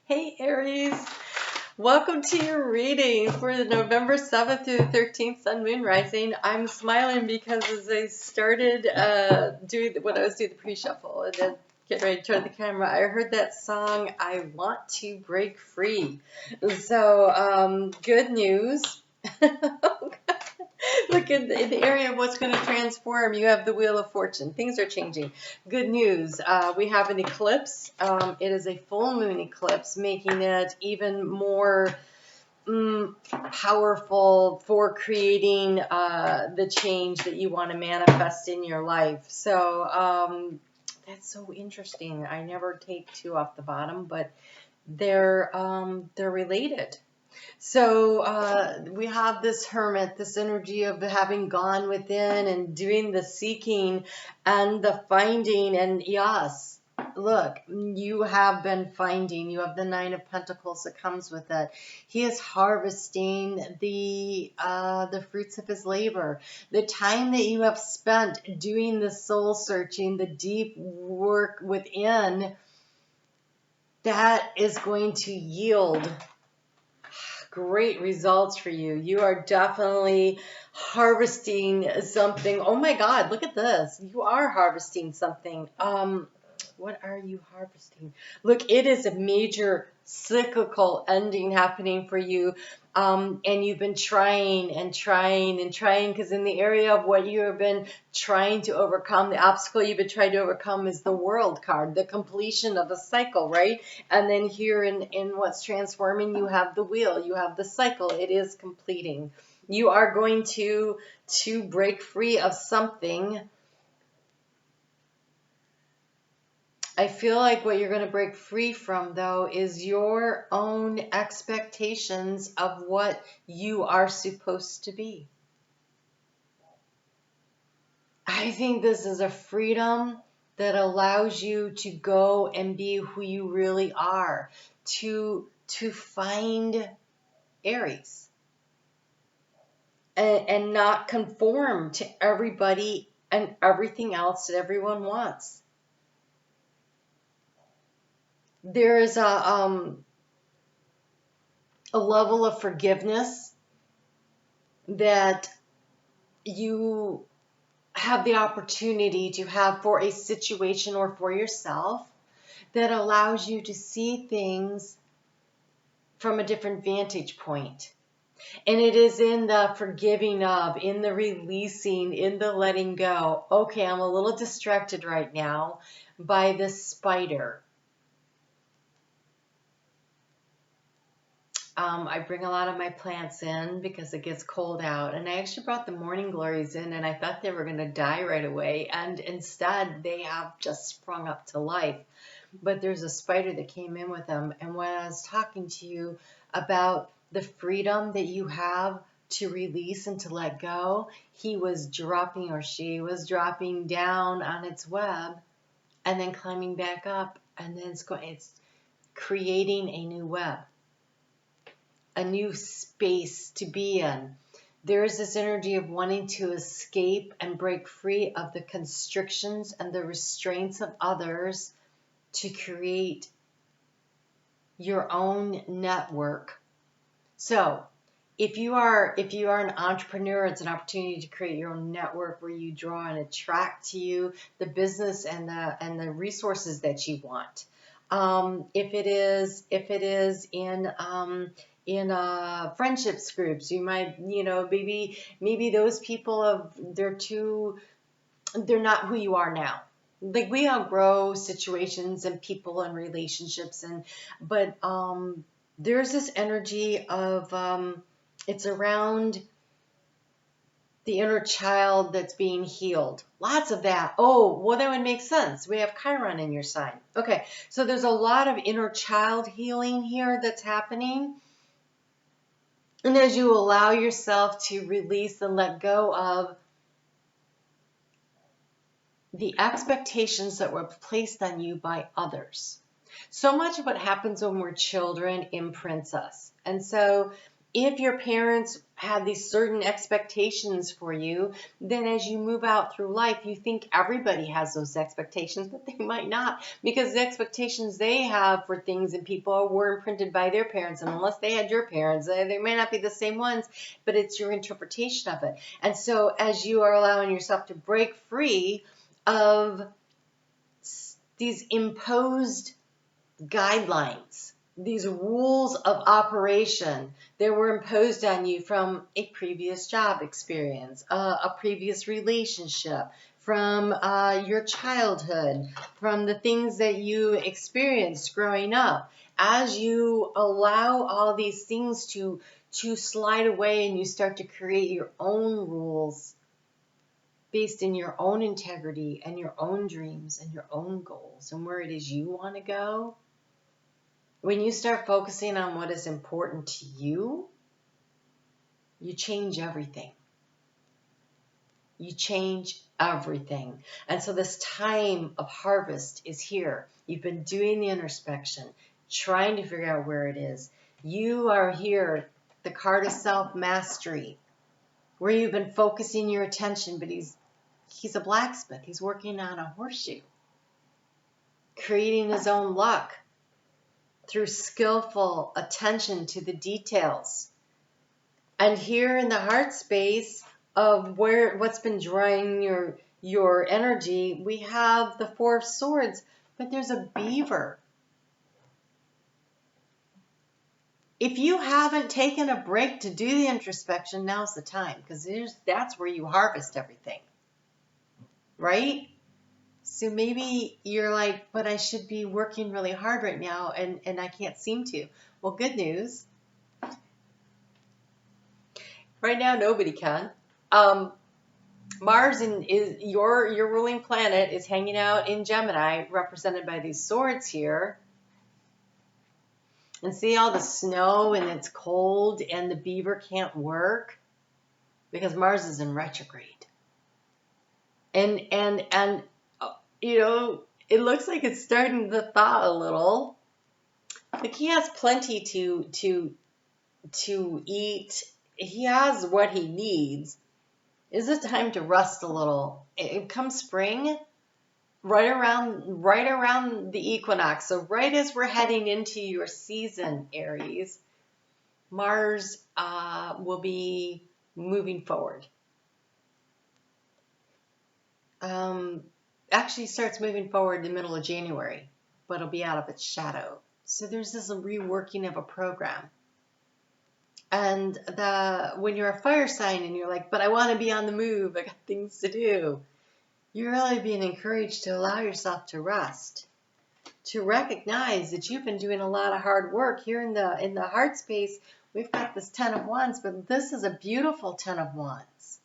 Hey Aries, welcome to your reading for the November 7th through the 13th Sun Moon Rising. I'm smiling because as I started when I was doing the pre-shuffle and then getting ready to turn the camera, I heard that song, I Want to Break Free. So, good news. Look, in the area of what's going to transform, you have the Wheel of Fortune. Things are changing. Good news. We have an eclipse. It is a full moon eclipse, making it even more powerful for creating the change that you want to manifest in your life. So that's so interesting. I never take two off the bottom, but they're related. So we have this hermit, this energy of having gone within and doing the seeking and the finding. And yes, look, you have been finding. You have the Nine of Pentacles that comes with it. He is harvesting the fruits of his labor. The time that you have spent doing the soul searching, the deep work within, that is going to yield great results for you. You are definitely harvesting something. Oh my God, look at this. You are harvesting something. What are you harvesting? Look, it is a major cyclical ending happening for you. And you've been trying and trying and trying, because in the area of what you have been trying to overcome, the obstacle you've been trying to overcome is the World card, the completion of a cycle, right? And then here in what's transforming, you have the wheel, you have the cycle. It is completing. You are going to break free of something. I feel like what you're going to break free from, though, is your own expectations of what you are supposed to be. I think this is a freedom that allows you to go and be who you really are, to find Aries and not conform to everybody and everything else that everyone wants. There is a level of forgiveness that you have the opportunity to have for a situation or for yourself that allows you to see things from a different vantage point. And it is in the forgiving of, in the releasing, in the letting go. Okay, I'm a little distracted right now by this spider. I bring a lot of my plants in because it gets cold out, and I actually brought the morning glories in, and I thought they were going to die right away, and instead they have just sprung up to life. But there's a spider that came in with them, and when I was talking to you about the freedom that you have to release and to let go, he was dropping, or she was dropping down on its web and then climbing back up, and then it's creating a new web, a new space to be in. There is this energy of wanting to escape and break free of the constrictions and the restraints of others to create your own network. So if you are an entrepreneur, it's an opportunity to create your own network where you draw and attract to you the business and the resources that you want. If it is in friendships groups, you might, maybe those people they're not who you are now. Like, we outgrow situations and people and relationships, but there's this energy of it's around the inner child that's being healed. Lots of that. Oh, well, that would make sense. We have Chiron in your sign. Okay, so there's a lot of inner child healing here that's happening. And as you allow yourself to release and let go of the expectations that were placed on you by others. So much of what happens when we're children imprints us. And so If your parents had these certain expectations for you, then as you move out through life, you think everybody has those expectations, but they might not, because the expectations they have for things and people were imprinted by their parents. And unless they had your parents, they may not be the same ones, but it's your interpretation of it. And so as you are allowing yourself to break free of these imposed guidelines, these rules of operation that were imposed on you from a previous job experience, a previous relationship, from your childhood, from the things that you experienced growing up. As you allow all these things to slide away and you start to create your own rules based in your own integrity and your own dreams and your own goals and where it is you want to go, when you start focusing on what is important to you, you change everything. You change everything. And so this time of harvest is here. You've been doing the introspection, trying to figure out where it is. You are here, the card of self-mastery, where you've been focusing your attention, but he's a blacksmith. He's working on a horseshoe, creating his own luck through skillful attention to the details. And here in the heart space of what's been drawing your energy, we have the Four of Swords, but there's a beaver. If you haven't taken a break to do the introspection, now's the time, because that's where you harvest everything, right? So maybe you're like, but I should be working really hard right now and I can't seem to. Well, good news. Right now, nobody can. Mars is your ruling planet is hanging out in Gemini, represented by these swords here. And see all the snow and it's cold and the beaver can't work because Mars is in retrograde. And you know, it looks like it's starting to thaw a little. Like he has plenty to eat. He has what he needs. Is it time to rest a little? It comes spring, right around the equinox. So right as we're heading into your season, Aries, Mars will be moving forward. Actually starts moving forward in the middle of January, but it'll be out of its shadow. So there's this reworking of a program. And when you're a fire sign and you're like, but I want to be on the move, I got things to do, you're really being encouraged to allow yourself to rest, to recognize that you've been doing a lot of hard work. Here in the heart space, we've got this Ten of Wands, but this is a beautiful Ten of Wands.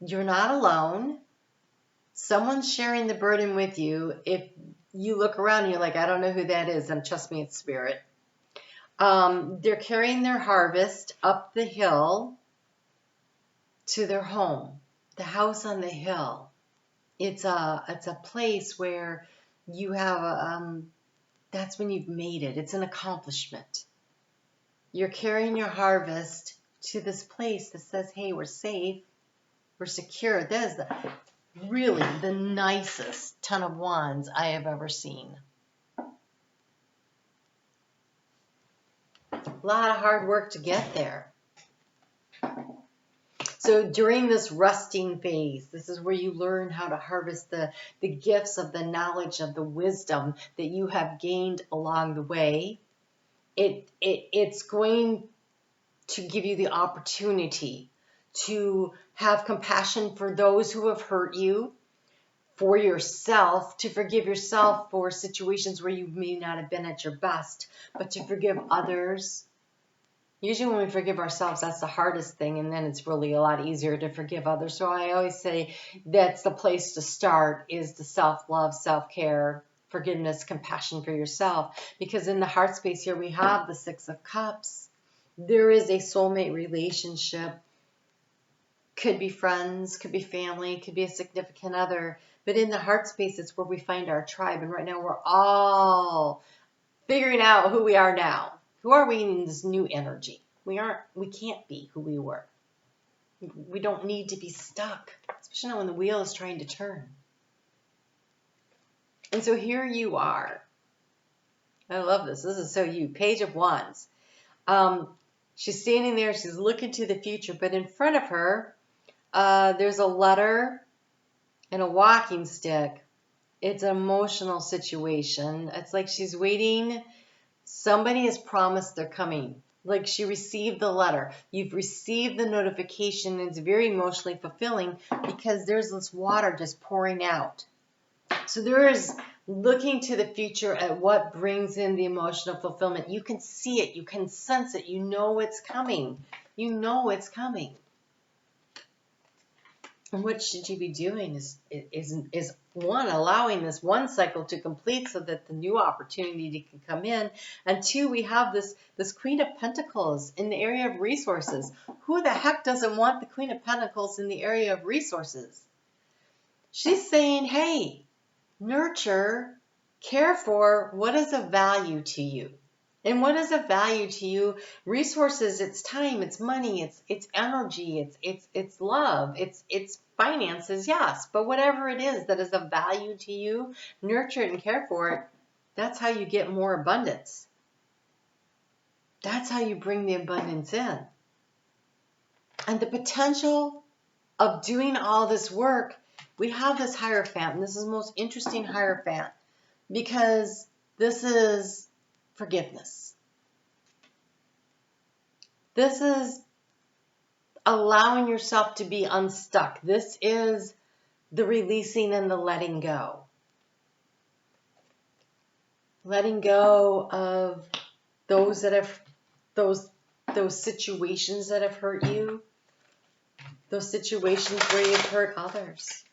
You're not alone. Someone's sharing the burden with you. If you look around, you're like, I don't know who that is. And trust me, it's spirit. They're carrying their harvest up the hill to their home, the house on the hill. It's a place where you have that's when you've made it. It's an accomplishment. You're carrying your harvest to this place that says, hey, we're safe. We're secure. That is really the nicest Ten of Wands I have ever seen. A lot of hard work to get there. So during this resting phase, this is where you learn how to harvest the gifts of the knowledge of the wisdom that you have gained along the way. It's going to give you the opportunity to have compassion for those who have hurt you, for yourself, to forgive yourself for situations where you may not have been at your best, but to forgive others. Usually when we forgive ourselves, that's the hardest thing, and then it's really a lot easier to forgive others. So I always say that's the place to start, is the self-love, self-care, forgiveness, compassion for yourself. Because in the heart space here, we have the Six of Cups. There is a soulmate relationship. Could be friends, could be family, could be a significant other. But in the heart space, it's where we find our tribe. And right now, we're all figuring out who we are now. Who are we in this new energy? We can't be who we were. We don't need to be stuck, especially not when the wheel is trying to turn. And so here you are. I love this. This is so you. Page of Wands. She's standing there. She's looking to the future. But in front of her, there's a letter and a walking stick. It's an emotional situation. It's like she's waiting. Somebody has promised they're coming. Like she received the letter. You've received the notification. It's very emotionally fulfilling because there's this water just pouring out. So there is looking to the future at what brings in the emotional fulfillment. You can see it. You can sense it. You know it's coming. You know it's coming. And what should you be doing is one, allowing this one cycle to complete so that the new opportunity can come in. And two, we have this Queen of Pentacles in the area of resources. Who the heck doesn't want the Queen of Pentacles in the area of resources? She's saying, hey, nurture, care for what is of value to you. And what is of value to you? Resources, it's time, it's money, it's energy, it's love, it's finances, yes. But whatever it is that is of value to you, nurture it and care for it. That's how you get more abundance. That's how you bring the abundance in. And the potential of doing all this work, we have this Hierophant, and this is the most interesting Hierophant because this is forgiveness. This is allowing yourself to be unstuck. This is the releasing and the letting go. Letting go of those that have those situations that have hurt you, those situations where you've hurt others.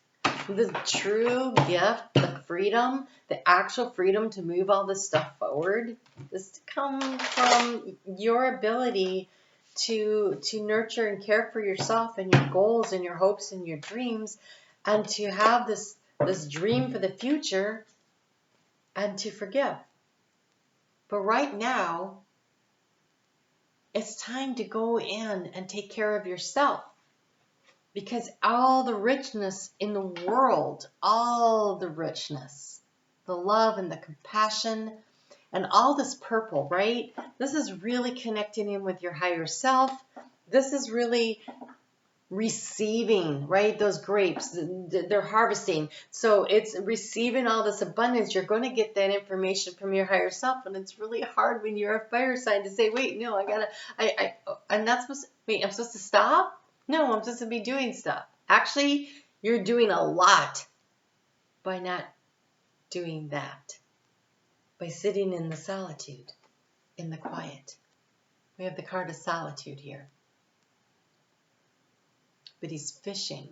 The true gift, the freedom, the actual freedom to move all this stuff forward is to come from your ability to nurture and care for yourself and your goals and your hopes and your dreams, and to have this dream for the future and to forgive. But right now, it's time to go in and take care of yourself. Because all the richness in the world, all the richness, the love and the compassion, and all this purple, right? This is really connecting in with your higher self. This is really receiving, right? Those grapes, they're harvesting. So it's receiving all this abundance. You're going to get that information from your higher self. And it's really hard when you're a fire sign to say, wait, no, I'm not supposed to, wait, I'm supposed to stop? No, I'm supposed to be doing stuff. Actually, you're doing a lot by not doing that. By sitting in the solitude, in the quiet. We have the card of solitude here. But he's fishing.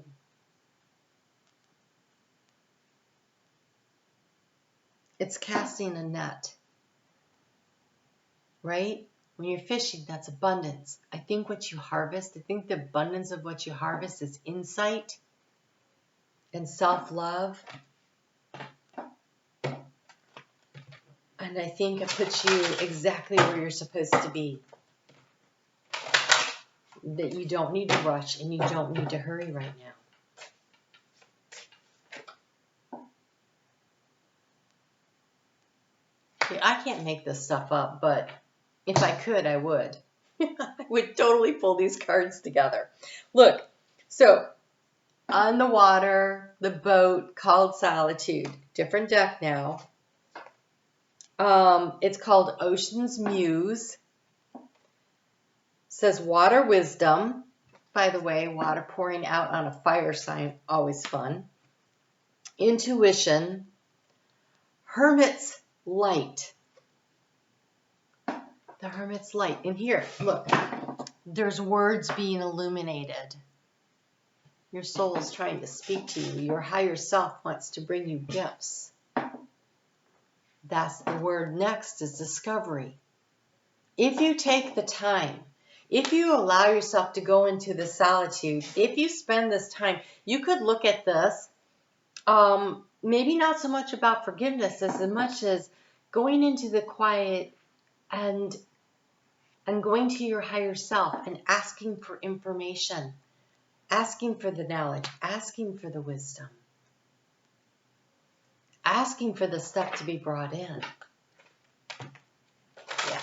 It's casting a net. Right? When you're fishing, that's abundance. I think what you harvest, I think the abundance of what you harvest is insight and self-love. And I think it puts you exactly where you're supposed to be. That you don't need to rush and you don't need to hurry right now. See, I can't make this stuff up, but if I could, I would. I would totally pull these cards together. Look, so on the water, the boat called Solitude. Different deck now. It's called Ocean's Muse. Says water wisdom. By the way, water pouring out on a fire sign, always fun. Intuition. Hermit's light. The Hermit's light. And here, look, there's words being illuminated. Your soul is trying to speak to you. Your higher self wants to bring you gifts. That's the word next is discovery. If you take the time, if you allow yourself to go into the solitude, if you spend this time, you could look at this, maybe not so much about forgiveness as much as going into the quiet and and going to your higher self and asking for information, asking for the knowledge, asking for the wisdom, asking for the stuff to be brought in. Yeah.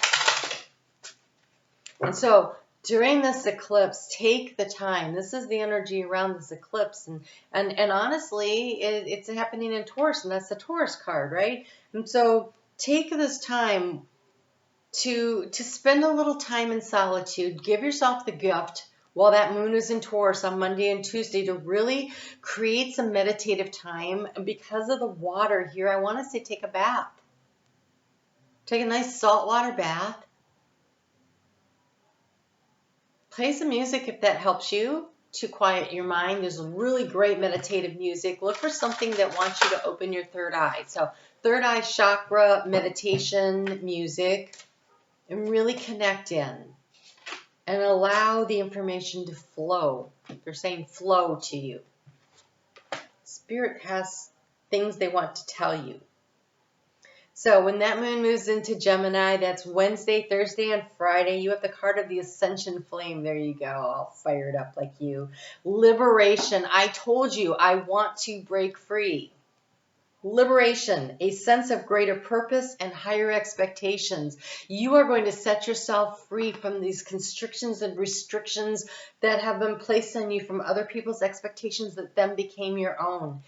And so during this eclipse, take the time. This is the energy around this eclipse. And honestly, it's happening in Taurus, and that's the Taurus card, right? And so take this time to spend a little time in solitude. Give yourself the gift while that moon is in Taurus on Monday and Tuesday to really create some meditative time. And because of the water here, I want to say take a bath. Take a nice saltwater bath. Play some music if that helps you to quiet your mind. There's really great meditative music. Look for something that wants you to open your third eye. So third eye chakra meditation music, and really connect in and allow the information to flow. They're saying flow to you. Spirit has things they want to tell you. So when that moon moves into Gemini, that's Wednesday, Thursday, and Friday. You have the card of the Ascension Flame. There you go, all fired up like you. Liberation. I told you, I want to break free. Liberation, a sense of greater purpose and higher expectations. You are going to set yourself free from these constrictions and restrictions that have been placed on you from other people's expectations that then became your own.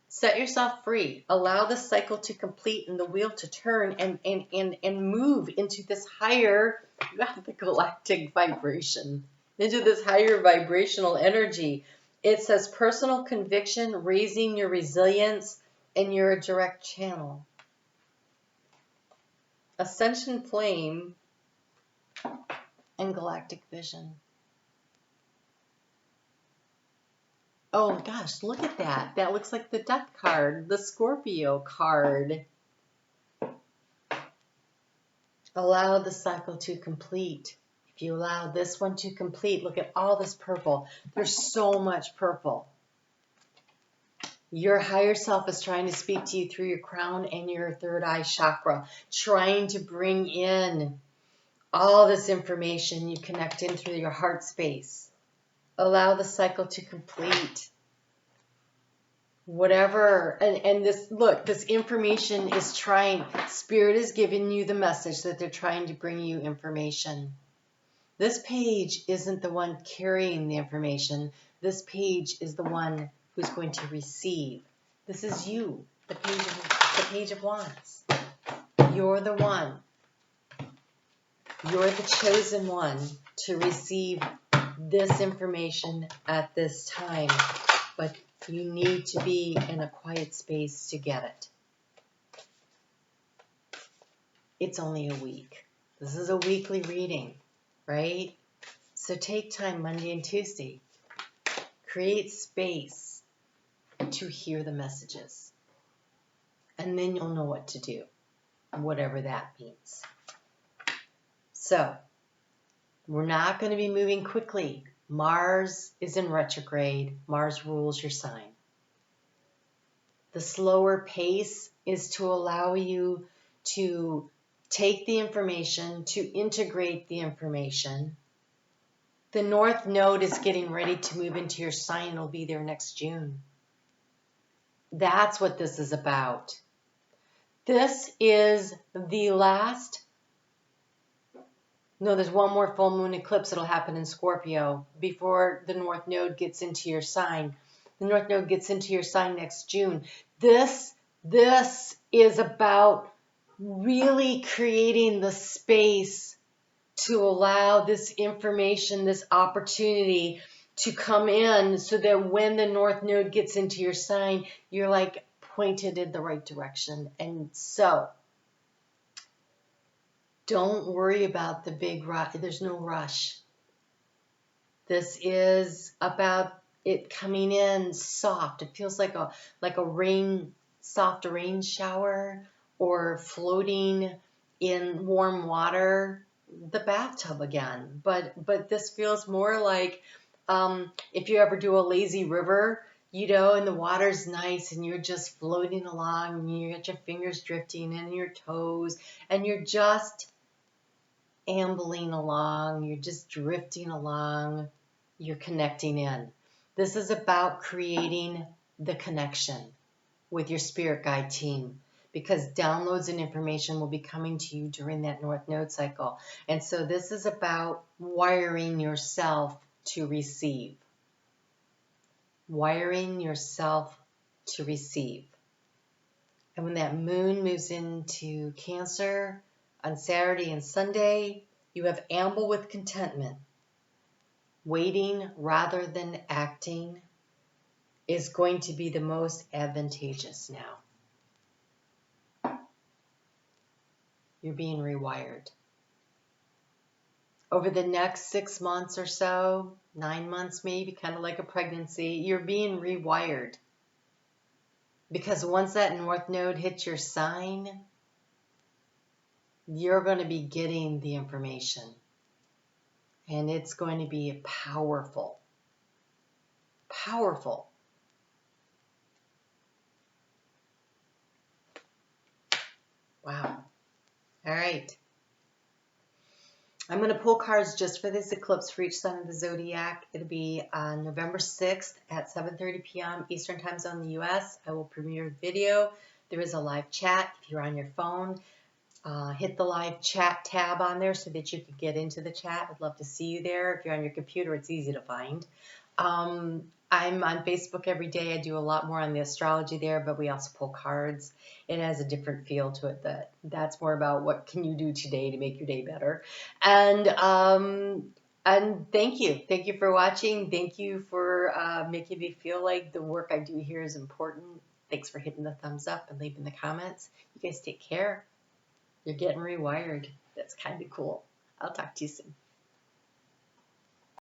Set yourself free. Allow the cycle to complete and the wheel to turn and move into this higher, the galactic vibration, into this higher vibrational energy. It says personal conviction, raising your resilience, and you're a direct channel. Ascension Flame and Galactic Vision. Oh gosh, look at that. That looks like the Death card, the Scorpio card. Allow the cycle to complete. If you allow this one to complete, look at all this purple. There's so much purple. Your higher self is trying to speak to you through your crown and your third eye chakra, trying to bring in all this information you connect in through your heart space. Allow the cycle to complete. Whatever, and this, look, this information is trying, Spirit is giving you the message that they're trying to bring you information. This page isn't the one carrying the information. This page is the one who's going to receive. This is you, the page of wands. You're the one. You're the chosen one to receive this information at this time, but you need to be in a quiet space to get it. It's only a week. This is a weekly reading, right? So take time Monday and Tuesday. Create space to hear the messages. And then you'll know what to do, whatever that means. So, we're not going to be moving quickly. Mars is in retrograde. Mars rules your sign. The slower pace is to allow you to take the information, to integrate the information. The North Node is getting ready to move into your sign. It'll be there next June. That's what this is about. This is the last. No, there's one more full moon eclipse that'll happen in Scorpio before the North Node gets into your sign. The North Node gets into your sign next June. This is about really creating the space to allow this information, this opportunity to come in so that when the North Node gets into your sign, you're like pointed in the right direction. And so, don't worry about the big rush. There's no rush. This is about it coming in soft. It feels like a soft rain shower, or floating in warm water, the bathtub again. But this feels more like if you ever do a lazy river, and the water's nice and you're just floating along and you got your fingers drifting and your toes and you're just ambling along, you're just drifting along, you're connecting in. This is about creating the connection with your spirit guide team, because downloads and information will be coming to you during that North Node cycle. And so this is about wiring yourself to receive. Wiring yourself to receive. And when that moon moves into Cancer on Saturday and Sunday, you have amble with contentment. Waiting rather than acting is going to be the most advantageous now. You're being rewired. Over the next 6 months or so, 9 months maybe, kind of like a pregnancy, you're being rewired. Because once that North Node hits your sign, you're going to be getting the information. And it's going to be powerful. Powerful. Wow. All right. I'm going to pull cards just for this eclipse for each sign of the zodiac. It'll be on November 6th at 7:30 p.m. Eastern Time Zone in the U.S. I will premiere the video. There is a live chat. If you're on your phone, hit the live chat tab on there so that you can get into the chat. I'd love to see you there. If you're on your computer, it's easy to find. I'm on Facebook every day. I do a lot more on the astrology there, but we also pull cards. It has a different feel to it. That's more about what can you do today to make your day better. And thank you. Thank you for watching. Thank you for making me feel like the work I do here is important. Thanks for hitting the thumbs up and leaving the comments. You guys take care. You're getting rewired. That's kind of cool. I'll talk to you soon.